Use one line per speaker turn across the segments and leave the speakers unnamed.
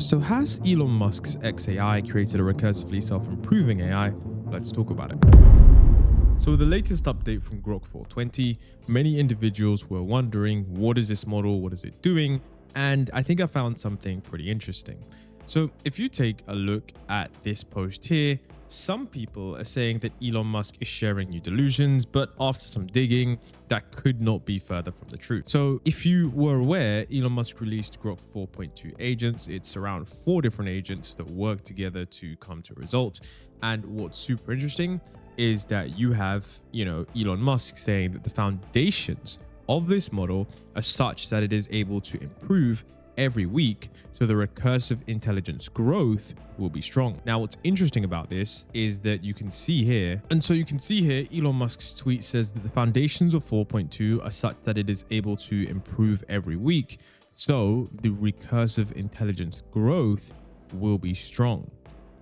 So has Elon Musk's xAI created a recursively self-improving AI? Let's talk about it. So with the latest update from Grok 420, many individuals were wondering, what is this model? What is it doing? And I think I found something pretty interesting. So if you take a look at this post here, some people are saying that Elon Musk is sharing new delusions, but after some digging, that could not be further from the truth. So if you were aware, Elon Musk released Grok 4.2 agents. It's around 4 different agents that work together to come to a result. And what's super interesting is that you have, Elon Musk saying that the foundations of this model are such that it is able to improve every week, so the recursive intelligence growth will be strong. Now, what's interesting about this is that you can see here, Elon Musk's tweet says that the foundations of 4.2 are such that it is able to improve every week, so the recursive intelligence growth will be strong.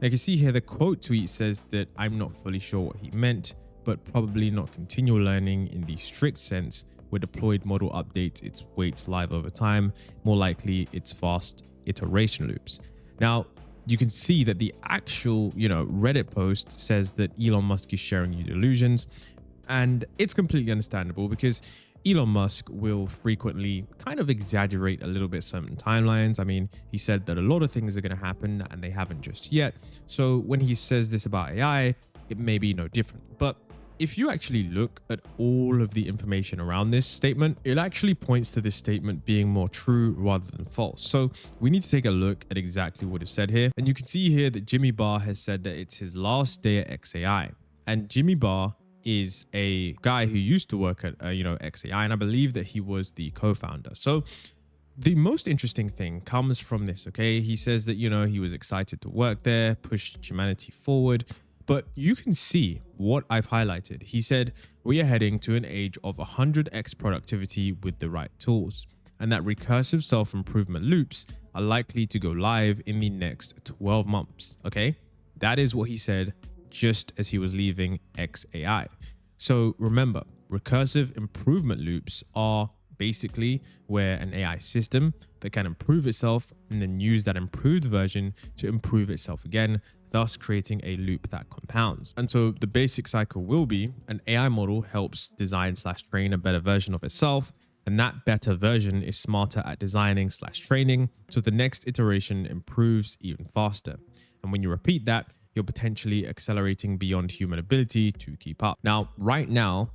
Now, you can see here the quote tweet says that I'm not fully sure what he meant, but probably not continual learning in the strict sense, where deployed model updates its weights live over time. More likely, it's fast iteration loops. Now, you can see that the actual, Reddit post says that Elon Musk is sharing new delusions, and it's completely understandable because Elon Musk will frequently kind of exaggerate a little bit certain timelines. I mean, he said that a lot of things are going to happen and they haven't just yet. So when he says this about AI, it may be no different. But if you actually look at all of the information around this statement, it actually points to this statement being more true rather than false. So we need to take a look at exactly what is said here. And you can see here that Jimmy Barr has said that it's his last day at xAI. And Jimmy Barr is a guy who used to work at, xAI. And I believe that he was the co-founder. So the most interesting thing comes from this, okay? He says that, he was excited to work there, pushed humanity forward. But you can see what I've highlighted. He said, we are heading to an age of 100x productivity with the right tools, and that recursive self-improvement loops are likely to go live in the next 12 months, okay? That is what he said just as he was leaving xAI. So remember, recursive improvement loops are basically where an AI system that can improve itself and then use that improved version to improve itself again, thus creating a loop that compounds. And so the basic cycle will be an AI model helps design/train a better version of itself, and that better version is smarter at designing/training, so the next iteration improves even faster. And when you repeat that, you're potentially accelerating beyond human ability to keep up. Now, right now,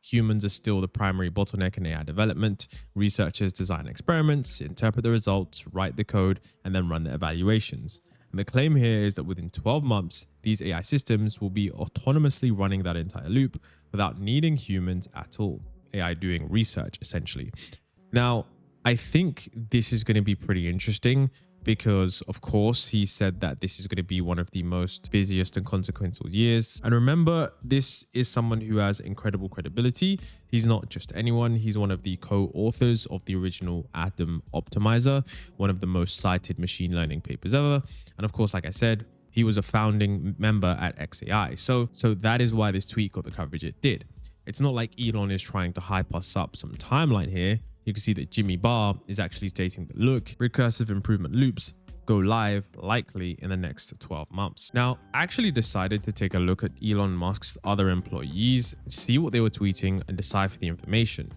humans are still the primary bottleneck in AI development. Researchers design experiments, interpret the results, write the code, and then run the evaluations. And the claim here is that within 12 months, these AI systems will be autonomously running that entire loop without needing humans at all. AI doing research, essentially. Now, I think this is going to be pretty interesting because, of course, he said that this is going to be one of the most busiest and consequential years. And remember, this is someone who has incredible credibility. He's not just anyone. He's one of the co-authors of the original Atom Optimizer, one of the most cited machine learning papers ever. And of course, like I said, he was a founding member at xAI. So that is why this tweet got the coverage it did. It's not like Elon is trying to hype us up some timeline here. You can see that Jimmy Barr is actually stating that, look, recursive improvement loops go live likely in the next 12 months. Now, I actually decided to take a look at Elon Musk's other employees, see what they were tweeting, and decipher the information.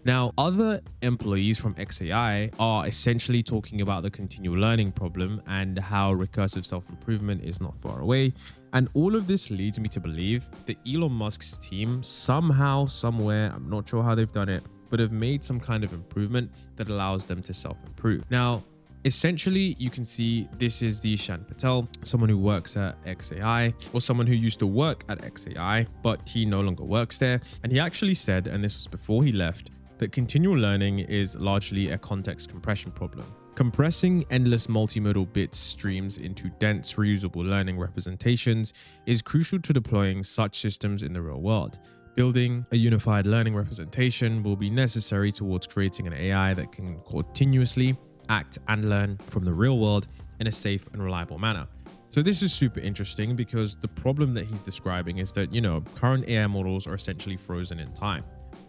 Now, other employees from xAI are essentially talking about the continual learning problem and how recursive self-improvement is not far away. And all of this leads me to believe that Elon Musk's team somehow, somewhere, I'm not sure how they've done it, but have made some kind of improvement that allows them to self-improve. Now, essentially, you can see this is Dishan Patel, someone who works at xAI, or someone who used to work at xAI, but he no longer works there. And he actually said, and this was before he left, that continual learning is largely a context compression problem. Compressing endless multimodal bit streams into dense reusable learning representations is crucial to deploying such systems in the real world. Building a unified learning representation will be necessary towards creating an AI that can continuously act and learn from the real world in a safe and reliable manner. So this is super interesting because the problem that he's describing is that, current AI models are essentially frozen in time.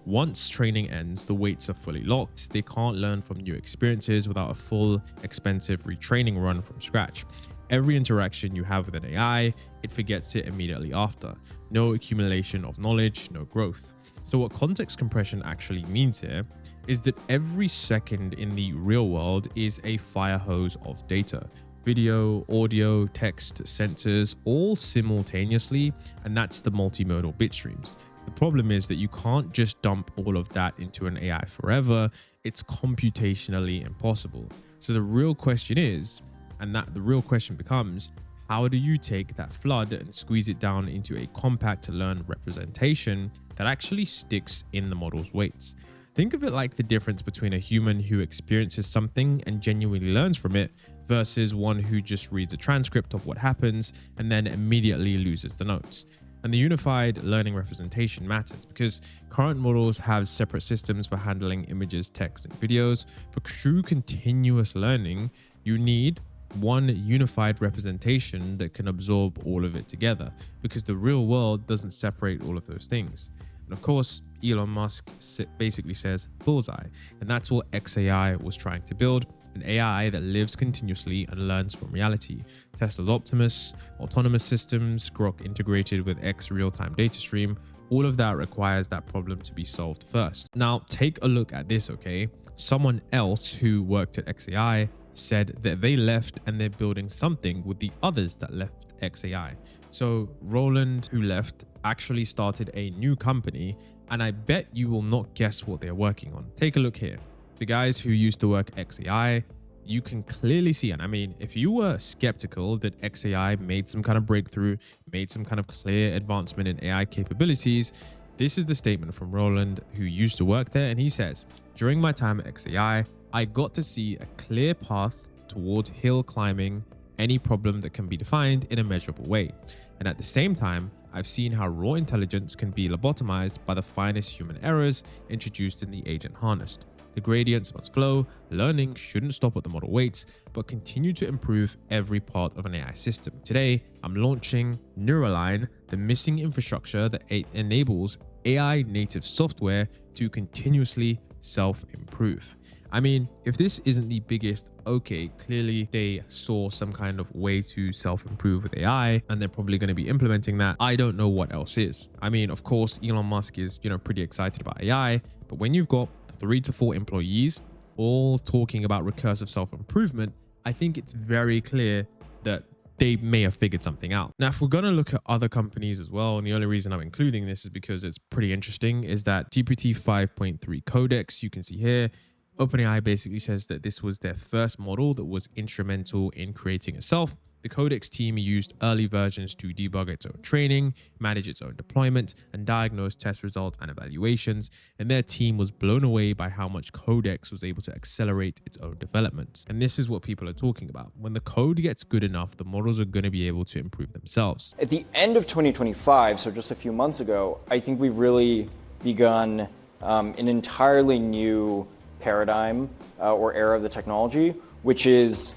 Once training ends, the weights are fully locked. They can't learn from new experiences without a full, expensive retraining run from scratch. Every interaction you have with an AI, it forgets it immediately after. No accumulation of knowledge, no growth. So what context compression actually means here is that every second in the real world is a fire hose of data. Video, audio, text, sensors, all simultaneously, and that's the multimodal bit streams. The problem is that you can't just dump all of that into an AI forever. It's computationally impossible. So the real question is, the real question becomes, how do you take that flood and squeeze it down into a compact learned representation that actually sticks in the model's weights? Think of it like the difference between a human who experiences something and genuinely learns from it versus one who just reads a transcript of what happens and then immediately loses the notes. And the unified learning representation matters because current models have separate systems for handling images, text, and videos. For true continuous learning, you need one unified representation that can absorb all of it together, because the real world doesn't separate all of those things. And of course, Elon Musk basically says bullseye, and that's what xAI was trying to build, an AI that lives continuously and learns from reality. Tesla's Optimus, autonomous systems, Grok integrated with X real-time data stream, all of that requires that problem to be solved first. Now, take a look at this, okay? Someone else who worked at xAI said that they left and they're building something with the others that left xAI. So Roland, who left, actually started a new company, and I bet you will not guess what they're working on. Take a look here. The guys who used to work xAI, you can clearly see, and I mean, if you were skeptical that xAI made some kind of breakthrough, made some kind of clear advancement in AI capabilities, this is the statement from Roland, who used to work there, and he says, "During my time at xAI, I got to see a clear path toward hill climbing any problem that can be defined in a measurable way. And at the same time, I've seen how raw intelligence can be lobotomized by the finest human errors introduced in the agent harnessed. The gradients must flow, learning shouldn't stop at the model weights, but continue to improve every part of an AI system. Today, I'm launching Neuralign, the missing infrastructure that enables AI native software to continuously self-improve." I mean, if this isn't the biggest, okay, clearly they saw some kind of way to self-improve with AI and they're probably going to be implementing that. I don't know what else is. I mean, of course, Elon Musk is, pretty excited about AI, but when you've got 3 to 4 employees all talking about recursive self-improvement, I think it's very clear that they may have figured something out. Now, if we're going to look at other companies as well, and the only reason I'm including this is because it's pretty interesting, is that GPT 5.3 codex, you can see here, OpenAI basically says that this was their first model that was instrumental in creating itself. The codex team used early versions to debug its own training, manage its own deployment, and diagnose test results and evaluations. And their team was blown away by how much codex was able to accelerate its own development. And this is what people are talking about. When the code gets good enough, the models are going to be able to improve themselves.
At the end of 2025, so just a few months ago, I think we've really begun an entirely new paradigm or era of the technology, which is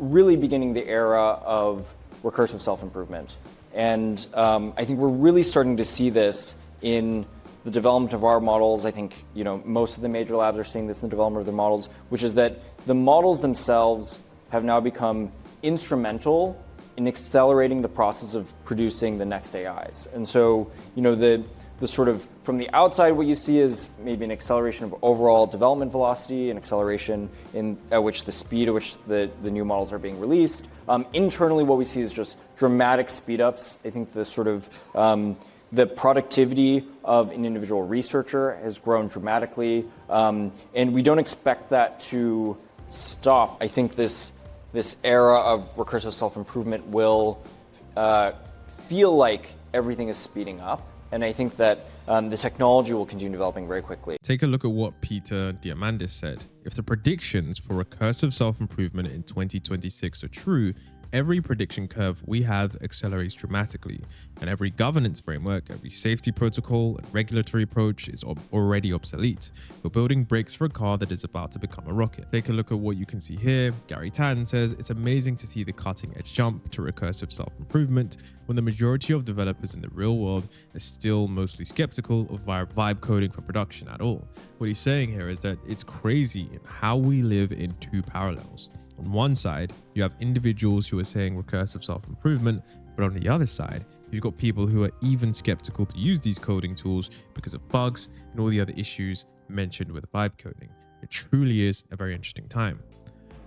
really beginning the era of recursive self-improvement. And I think we're really starting to see this in the development of our models. I think most of the major labs are seeing this in the development of their models, which is that the models themselves have now become instrumental in accelerating the process of producing the next AIs. And so, the sort of, from the outside, what you see is maybe an acceleration of overall development velocity, an acceleration at which the speed at which the new models are being released. Internally, what we see is just dramatic speed ups. I think the sort of the productivity of an individual researcher has grown dramatically, and we don't expect that to stop. I think this era of recursive self-improvement will feel like everything is speeding up. And I think that the technology will continue developing very quickly.
Take a look at what Peter Diamandis said. If the predictions for recursive self-improvement in 2026 are true, every prediction curve we have accelerates dramatically, and every governance framework, every safety protocol and regulatory approach is already obsolete. We're building brakes for a car that is about to become a rocket. Take a look at what you can see here. Gary Tan says, it's amazing to see the cutting edge jump to recursive self-improvement when the majority of developers in the real world are still mostly skeptical of vibe coding for production at all. What he's saying here is that it's crazy in how we live in two parallels. On one side, you have individuals who are saying recursive self-improvement, but on the other side, you've got people who are even skeptical to use these coding tools because of bugs and all the other issues mentioned with vibe coding. It truly is a very interesting time.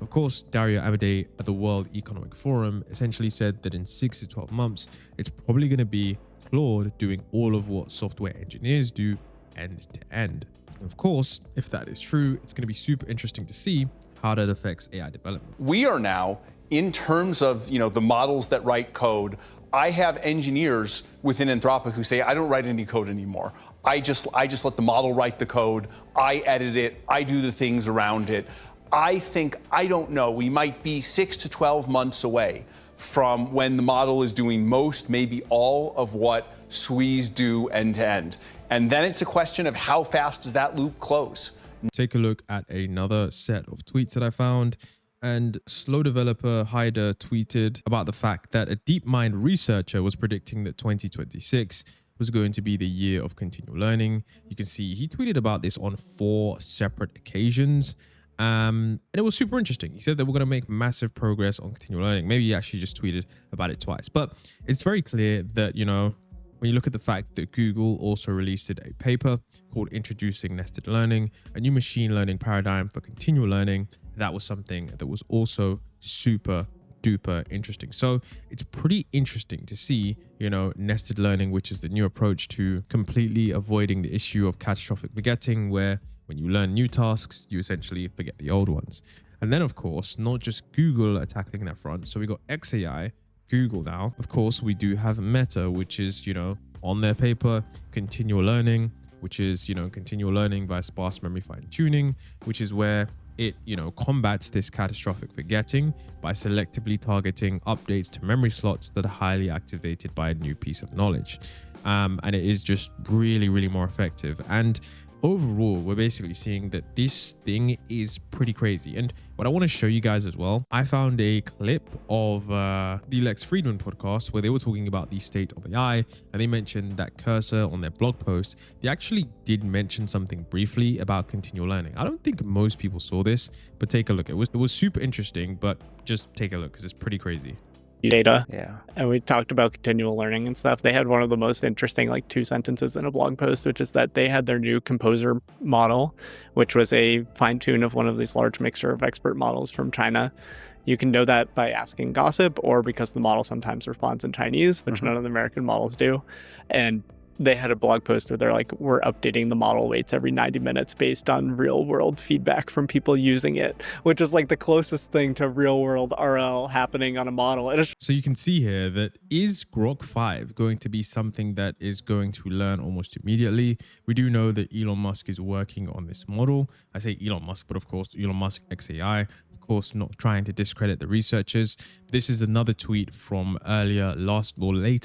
Of course, Dario Amodei at the World Economic Forum essentially said that in 6 to 12 months, it's probably going to be Claude doing all of what software engineers do end to end. Of course, if that is true, it's going to be super interesting to see how that affects AI development.
We are now, in terms of the models that write code, I have engineers within Anthropic who say, I don't write any code anymore. I just let the model write the code. I edit it. I do the things around it. I think, I don't know, we might be 6 to 12 months away from when the model is doing most, maybe all of what SWEs do end to end. And then it's a question of how fast does that loop close?
Take a look at another set of tweets that I found. And slow developer Haider tweeted about the fact that a DeepMind researcher was predicting that 2026 was going to be the year of continual learning. You can see he tweeted about this on 4 separate occasions. And it was super interesting. He said that we're going to make massive progress on continual learning. Maybe he actually just tweeted about it twice. But it's very clear that, when you look at the fact that Google also released a paper called Introducing Nested Learning, a new machine learning paradigm for continual learning, that was something that was also super duper interesting. So it's pretty interesting to see, nested learning, which is the new approach to completely avoiding the issue of catastrophic forgetting, where when you learn new tasks, you essentially forget the old ones. And then, of course, not just Google are tackling that front. So we got xAI, Google now. Of course, we do have Meta, which is, on their paper, continual learning, which is, continual learning by sparse memory fine tuning, which is where it, combats this catastrophic forgetting by selectively targeting updates to memory slots that are highly activated by a new piece of knowledge. And it is just really, really more effective. And overall, we're basically seeing that this thing is pretty crazy. And what I want to show you guys as well, I found a clip of the Lex Friedman podcast where they were talking about the state of AI, and they mentioned that Cursor on their blog post, they actually did mention something briefly about continual learning. I don't think most people saw this, but take a look. It was super interesting, but just take a look because it's pretty crazy.
Data.
Yeah.
And we talked about continual learning and stuff. They had one of the most interesting 2 sentences in a blog post, which is that they had their new composer model, which was a fine tune of one of these large mixture of expert models from China. You can know that by asking gossip or because the model sometimes responds in Chinese, which none of the American models do. And they had a blog post where they're like, we're updating the model weights every 90 minutes based on real world feedback from people using it, which is the closest thing to real world RL happening on a model.
So you can see here that is Grok 5 going to be something that is going to learn almost immediately? We do know that Elon Musk is working on this model. I say Elon Musk, but of course, Elon Musk xAI, of course, not trying to discredit the researchers. This is another tweet from later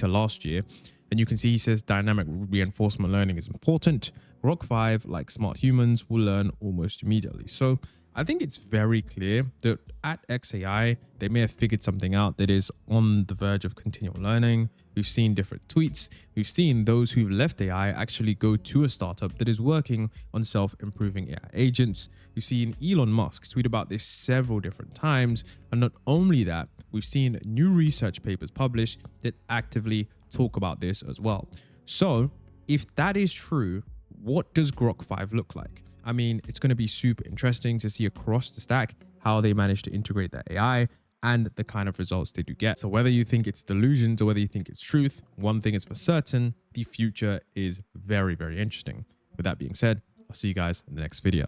last year. And you can see he says dynamic reinforcement learning is important. Grok 5, like smart humans, will learn almost immediately. So I think it's very clear that at xAI, they may have figured something out that is on the verge of continual learning. We've seen different tweets. We've seen those who've left AI actually go to a startup that is working on self-improving AI agents. We've seen Elon Musk tweet about this several different times. And not only that, we've seen new research papers published that actively talk about this as well. So if that is true, what does Grok 5 look like? I mean, it's going to be super interesting to see across the stack how they manage to integrate their AI and the kind of results they do get. So whether you think it's delusions or whether you think it's truth, one thing is for certain, the future is very, very interesting. With that being said, I'll see you guys in the next video.